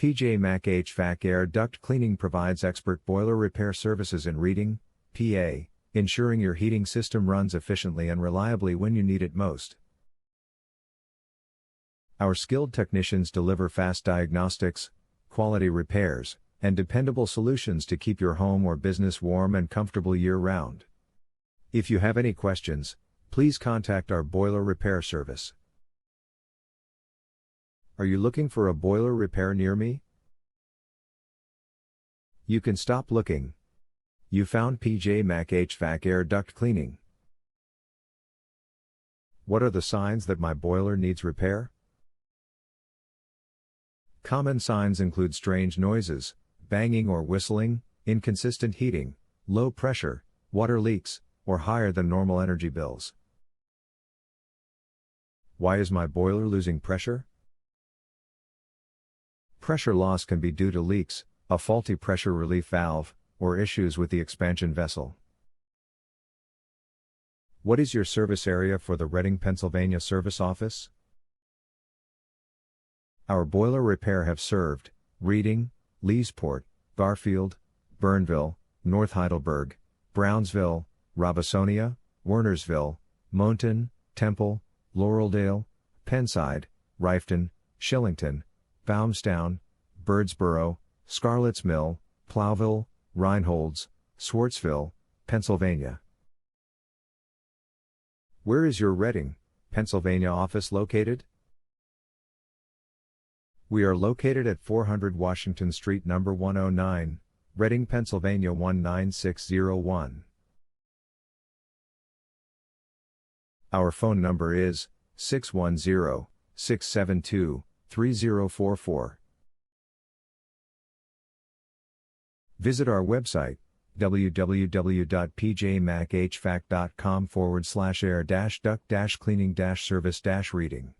PJ Mac HVAC Air Duct Cleaning provides expert boiler repair services in Reading, PA, ensuring your heating system runs efficiently and reliably when you need it most. Our skilled technicians deliver fast diagnostics, quality repairs, and dependable solutions to keep your home or business warm and comfortable year-round. If you have any questions, please contact our boiler repair service. Are you looking for a boiler repair near me? You can stop looking. You found PJ Mac HVAC Air Duct Cleaning. What are the signs that my boiler needs repair? Common signs include strange noises, banging or whistling, inconsistent heating, low pressure, water leaks, or higher than normal energy bills. Why is my boiler losing pressure? Pressure loss can be due to leaks, a faulty pressure relief valve, or issues with the expansion vessel. What is your service area for the Reading, Pennsylvania service office? Our boiler repair have served Reading, Leesport, Garfield, Burnville, North Heidelberg, Brownsville, Robisonia, Wernersville, Mountain, Temple, Laureldale, Penside, Rifton, Shillington, Baumstown, Birdsboro, Scarlett's Mill, Plowville, Reinholds, Swartsville, Pennsylvania. Where is your Reading, Pennsylvania office located? We are located at 400 Washington Street No. 109, Reading, Pennsylvania 19601. Our phone number is 610-672-3044. Visit our website, www.pjmachvac.com/air-duct-cleaning-service-reading.